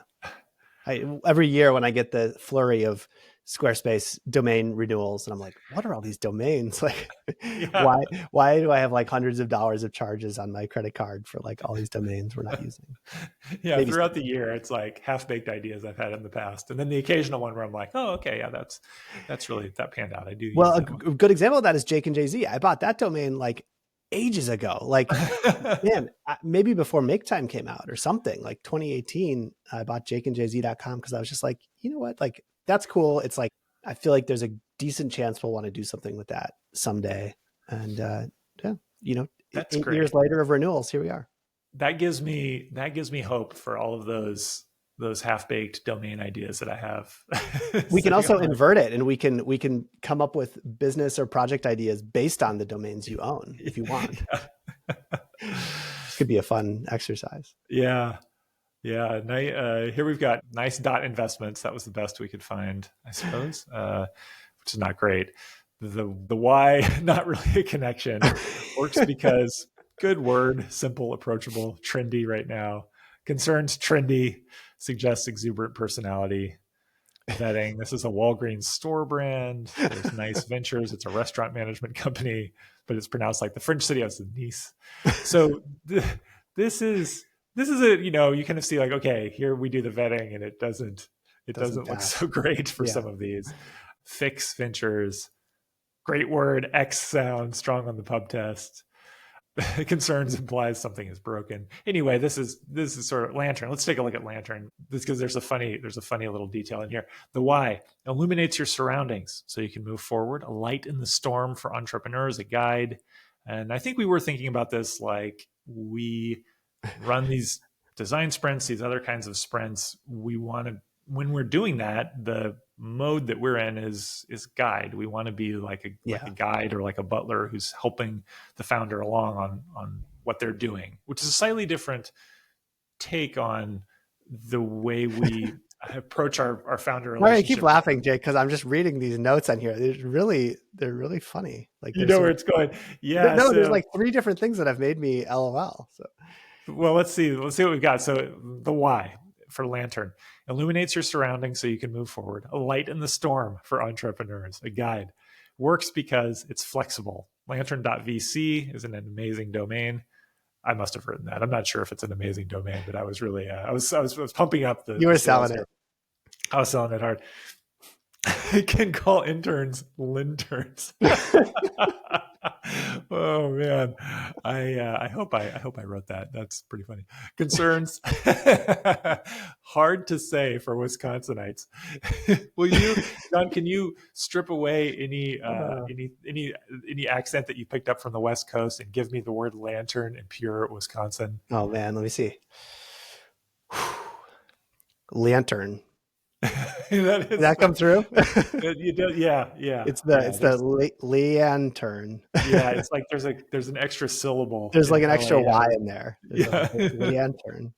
Every year when I get the flurry of Squarespace domain renewals, and I'm like, what are all these domains? Like, why do I have like hundreds of dollars of charges on my credit card for like all these domains we're not using? Yeah, maybe throughout the year, it's like half-baked ideas I've had in the past, and then the occasional one where I'm like, oh, okay, yeah, that's really, that panned out. I do. Well, a good example of that is Jake and Jay-Z. I bought that domain like ages ago, like man, maybe before Make Time came out or something, like 2018. I bought jakeandjz.com because I was just like, you know what, like that's cool. It's like I feel like there's a decent chance we'll want to do something with that someday. And that's 8 years later of renewals, here we are. That gives me hope for all of those half-baked domain ideas that I have. We can also invert it, and we can come up with business or project ideas based on the domains you own if you want. This could be a fun exercise. Yeah. Here we've got nice dot investments. That was the best we could find, I suppose, which is not great. The why, not really a connection. Works because good word, simple, approachable, trendy right now. Concerns trendy, suggests exuberant personality. Vetting, this is a Walgreens store brand. There's nice ventures. It's a restaurant management company, but it's pronounced like the French city of Nice. So this is a, you kind of see like, okay, here we do the vetting and it doesn't look so great for some of these. Fix ventures, great word, X sound, strong on the pub test. Concerns implies something is broken. Anyway, this is sort of Lantern. Let's take a look at Lantern. This because there's a funny little detail in here. The why illuminates your surroundings so you can move forward. A light in the storm for entrepreneurs, a guide. And I think we were thinking about this like we run these design sprints, these other kinds of sprints. We want to, when we're doing that, the mode that we're in is guide. We want to be like a guide or like a butler who's helping the founder along on what they're doing, which is a slightly different take on the way we approach our founder relationship. I keep laughing, Jake, because I'm just reading these notes on here. They're really funny. Like where it's going. Yeah. No, there's like 3 different things that have made me LOL. So Well, let's see what we've got. So the why for lantern: illuminates your surroundings so you can move forward. A light in the storm for entrepreneurs. A guide. Works because it's flexible. Lantern.vc is an amazing domain. I must have written that. I'm not sure if it's an amazing domain, but I was really I was pumping up the. You were selling it. I was selling it hard. I can call interns linterns. Oh man, I hope I wrote that. That's pretty funny. Concerns, hard to say for Wisconsinites. Will you, John? Can you strip away any accent that you picked up from the West Coast and give me the word lantern in pure Wisconsin? Oh man, let me see. Lantern. Did that come through? You do, yeah. It's the lantern. Yeah, it's like there's an extra syllable. There's like an extra Y in there. Yeah. Lantern.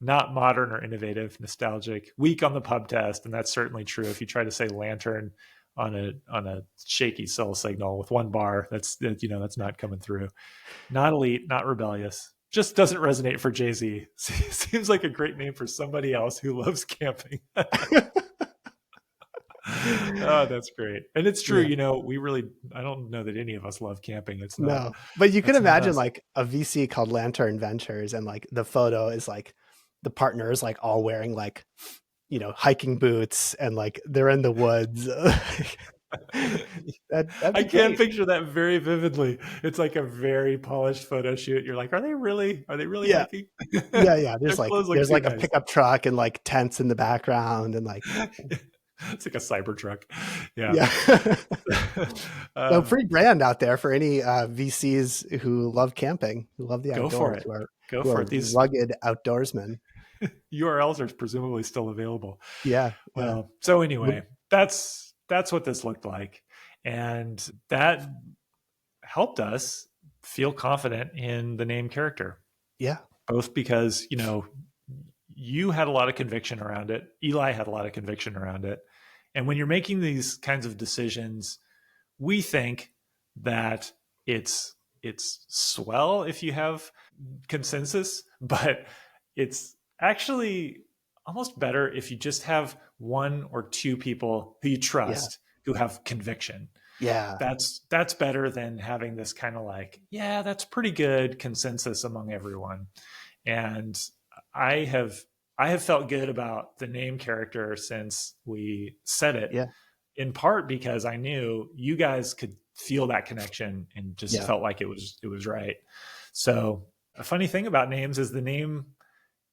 Not modern or innovative, nostalgic, weak on the pub test, and that's certainly true. If you try to say lantern on a shaky cell signal with one bar, that's not coming through. Not elite, not rebellious. Just doesn't resonate for Jay-Z. Seems like a great name for somebody else who loves camping. Oh, that's great. And it's true. Yeah. I don't know that any of us love camping. It's not. No, but you can imagine like a VC called Lantern Ventures, and like the photo is like the partners like all wearing like, hiking boots, and like they're in the woods. I can picture that very vividly. It's like a very polished photo shoot. You're like, are they really yeah. hiking? Yeah. There's like a pickup truck and like tents in the background, and like it's like a cyber truck. Yeah. So free brand out there for any VCs who love camping, who love the outdoors. Go for it. These rugged outdoorsmen. URLs are presumably still available. Yeah. So anyway, that's what this looked like. And that helped us feel confident in the name character. Yeah. Both because, you had a lot of conviction around it. Eli had a lot of conviction around it. And when you're making these kinds of decisions, we think that it's swell if you have consensus, but it's actually almost better if you just have one or two people who you trust who have conviction. Yeah. That's better than having this kind of like, yeah, that's pretty good consensus among everyone. And I have felt good about the name character since we said it. Yeah. In part because I knew you guys could feel that connection and just felt like it was right. So a funny thing about names is the name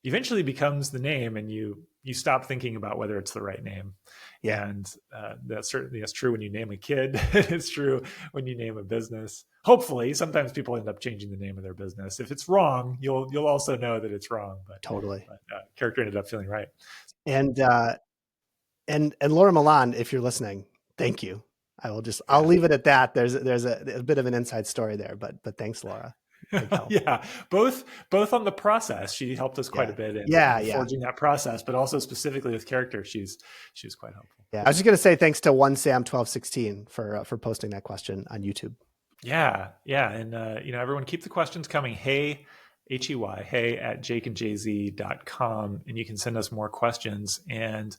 eventually becomes the name, and you stop thinking about whether it's the right name. Yeah. And that's true when you name a kid. It's true when you name a business. Hopefully, sometimes people end up changing the name of their business. If it's wrong, you'll also know that it's wrong. But totally, character ended up feeling right. And Laura Melahn, if you're listening, thank you. I'll leave it at that. There's a bit of an inside story there, but thanks, Laura. Yeah, both on the process. She helped us quite a bit in forging that process, but also specifically with character, she was quite helpful. Yeah, I was just going to say thanks to OneSam1216 for posting that question on YouTube. Yeah, and everyone keep the questions coming. Hey, HEY, hey at jakeandjz.com, and you can send us more questions. And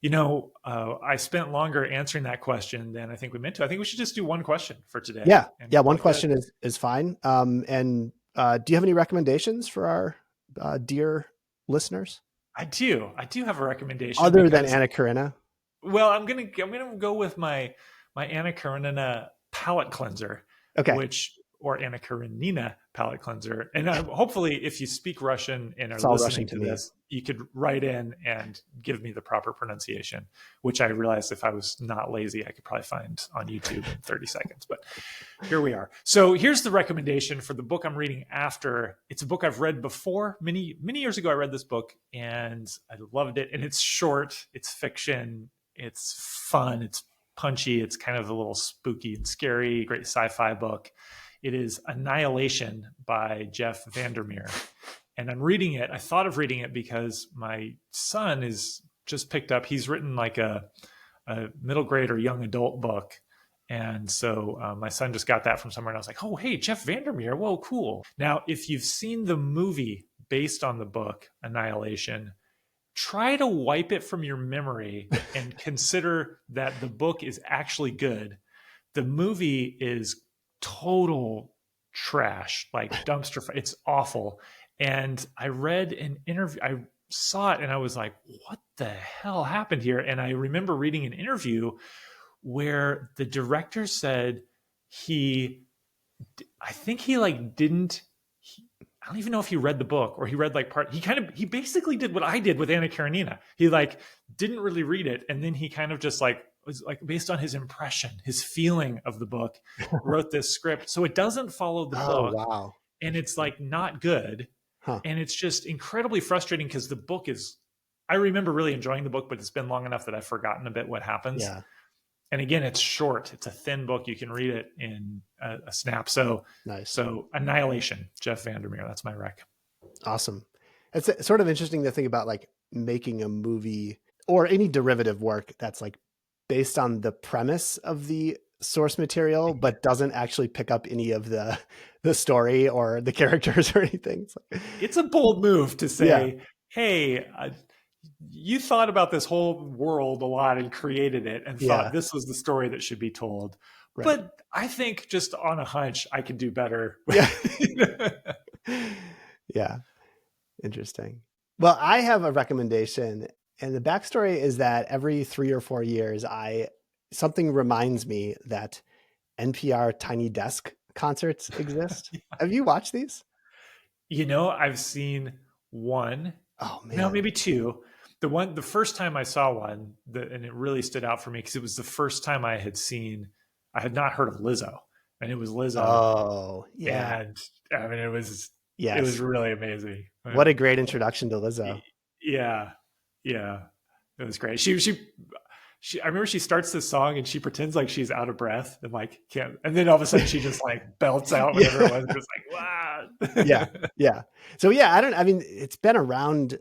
I spent longer answering that question than I think we meant to. I think we should just do one question for today. Yeah. One question is fine. And do you have any recommendations for our dear listeners? I do have a recommendation. Other than Anna Karenina? Well, I'm gonna go with my Anna Karenina palette cleanser. Okay. Or Anna Karenina palette cleanser. And hopefully if you speak Russian and are listening to this, you could write in and give me the proper pronunciation, which I realized if I was not lazy, I could probably find on YouTube in 30 seconds. But here we are. So here's the recommendation for the book I'm reading after. It's a book I've read before. Many, many years ago, I read this book and I loved it. And it's short, it's fiction, it's fun, it's punchy, it's kind of a little spooky and scary, great sci-fi book. It is Annihilation by Jeff VanderMeer. And I'm reading it. I thought of reading it because my son is just picked up. He's written like a middle grade or young adult book. And so my son just got that from somewhere, and I was like, oh, hey, Jeff VanderMeer. Whoa, cool. Now, if you've seen the movie based on the book, Annihilation, try to wipe it from your memory and consider that the book is actually good. The movie is total trash, like dumpster. It's awful. And I read an interview, I saw it and I was like, what the hell happened here? And I remember reading an interview where the director said I think he like didn't, I don't even know if he read the book or he read like he basically did what I did with Anna Karenina. He like didn't really read it. And then he kind of just like was like based on his impression, his feeling of the book, wrote this script. So it doesn't follow the book. Wow. And it's like not good. Huh. And it's just incredibly frustrating because the book I remember really enjoying the book, but it's been long enough that I've forgotten a bit what happens. Yeah. And again, it's short. It's a thin book. You can read it in a snap. So nice. So Annihilation, Jeff VanderMeer. That's my rec. Awesome. It's sort of interesting to think about like making a movie or any derivative work that's like based on the premise of the source material, but doesn't actually pick up any of the story or the characters or anything. It's a bold move to say, hey, you thought about this whole world a lot and created it and thought this was the story that should be told. Right. But I think just on a hunch, I could do better. Yeah. Yeah. Interesting. Well, I have a recommendation, and the backstory is that every 3 or 4 years, something reminds me that NPR Tiny Desk concerts exist. Yeah. Have you watched these? I've seen one. Oh man. No, maybe two. The first time I saw one, and it really stood out for me because it was the first time I had not heard of Lizzo, and it was Lizzo. Oh, yeah. And I mean, it was really amazing. What a great introduction to Lizzo. Yeah. Yeah. It was great. I remember she starts this song and she pretends like she's out of breath and like can't, and then all of a sudden she just like belts out whatever it was. It was like, wow. Yeah. Yeah. So yeah, it's been around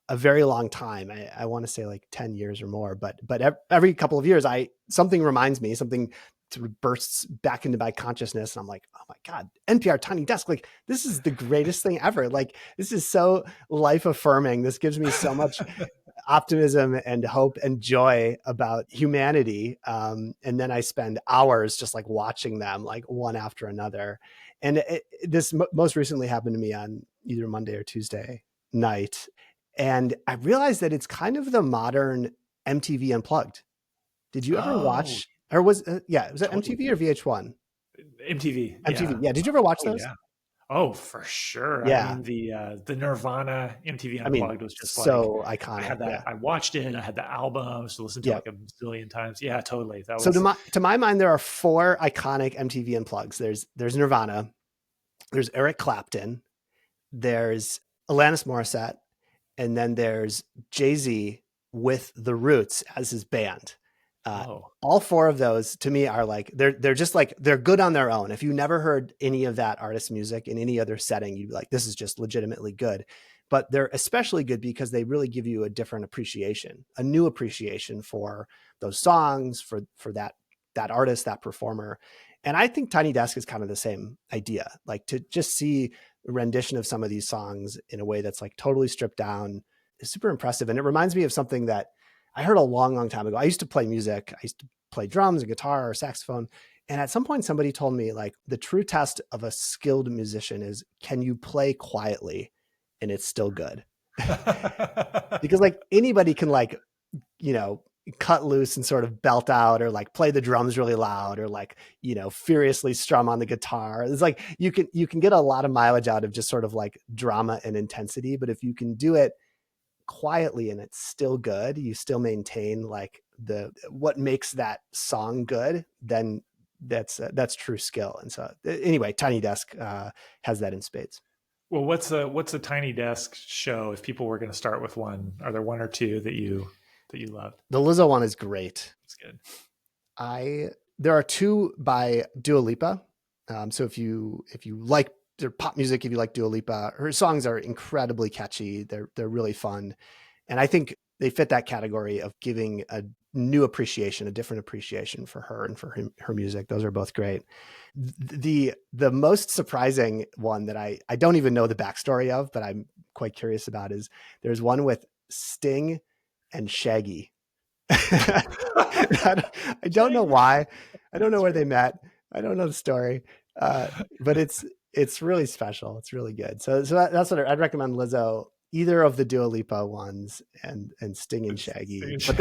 a very long time. I want to say like 10 years or more, but every couple of years, something reminds me, something sort of bursts back into my consciousness. And I'm like, oh my God, NPR Tiny Desk. Like, this is the greatest thing ever. Like, this is so life affirming. This gives me so much optimism and hope and joy about humanity. And then I spend hours just like watching them like one after another. And this most recently happened to me on either Monday or Tuesday night. And I realized that it's kind of the modern MTV Unplugged. Did you ever watch, or was that MTV or VH1? MTV. Yeah. Did you ever watch those? Yeah. Oh, for sure. Yeah. I mean, the Nirvana MTV Unplugged was just so iconic. I had that. Yeah. I watched it. I had the album, so listened to it like a zillion times. Yeah, totally. So to my mind, there are 4 iconic MTV Unplugs. There's Nirvana, there's Eric Clapton, there's Alanis Morissette, and then there's Jay-Z with The Roots as his band. All 4 of those to me are like, they're just like, they're good on their own. If you never heard any of that artist's music in any other setting, you'd be like, this is just legitimately good. But they're especially good because they really give you a different appreciation, a new appreciation for those songs, for that artist, that performer. And I think Tiny Desk is kind of the same idea, like to just see a rendition of some of these songs in a way that's like totally stripped down is super impressive. And it reminds me of something that I heard a long, long time ago. I used to play music. I used to play drums and guitar or saxophone. And at some point, somebody told me like the true test of a skilled musician is, can you play quietly and it's still good? Because like anybody can like, cut loose and sort of belt out or like play the drums really loud or like, furiously strum on the guitar. It's like, you can get a lot of mileage out of just sort of like drama and intensity. But if you can do it quietly and it's still good, you still maintain like what makes that song good, then that's true skill. And so anyway, Tiny Desk has that in spades. Well, what's a Tiny Desk show? If people were going to start with one, are there one or two that you loved? The Lizzo one is great. It's good. There are 2 by Dua Lipa. So if you like their pop music, if you like Dua Lipa, her songs are incredibly catchy. They're really fun. And I think they fit that category of giving a new appreciation, a different appreciation for her and for her music. Those are both great. The most surprising one that I don't even know the backstory of, but I'm quite curious about is there's one with Sting and Shaggy. I don't know why. I don't know where they met. I don't know the story, but it's really special. It's really good. So that's what I'd recommend. Lizzo, either of the Dua Lipa ones, and Sting and Shaggy. But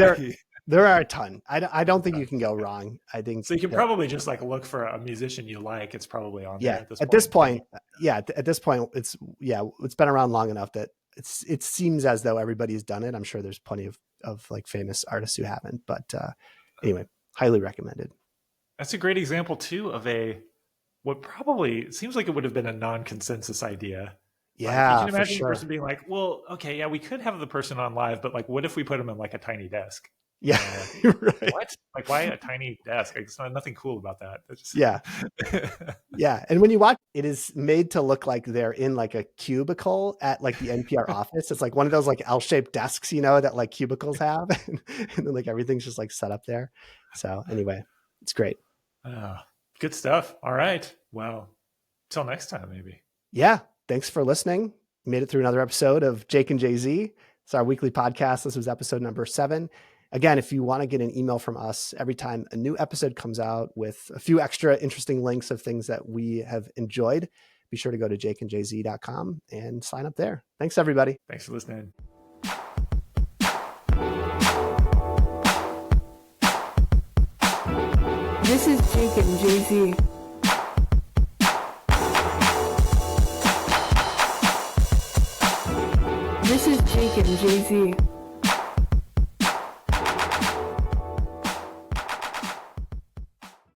there are a ton. I don't think you can go wrong. I think so. You can probably just like look for a musician you like. It's probably on there at this point. At this point, it's been around long enough that it seems as though everybody's done it. I'm sure there's plenty of like famous artists who haven't, but anyway, highly recommended. That's a great example too of what probably seems like it would have been a non-consensus idea. Yeah, you can imagine the person being like, well, okay, yeah, we could have the person on live, but like, what if we put them in like a tiny desk? Yeah. Right. What? Like, why a tiny desk? It's nothing cool about that. Yeah. Yeah. And when you watch, it is made to look like they're in like a cubicle at like the NPR office. It's like one of those like L-shaped desks, that like cubicles have. And then like everything's just like set up there. So anyway, it's great. Good stuff. All right. Well, till next time, maybe. Yeah. Thanks for listening. Made it through another episode of Jake and Jay-Z. It's our weekly podcast. This was episode number 7. Again, if you want to get an email from us every time a new episode comes out with a few extra interesting links of things that we have enjoyed, be sure to go to jakeandjz.com and sign up there. Thanks, everybody. Thanks for listening. This is Jake and Jay-Z. This is Jake and Jay-Z.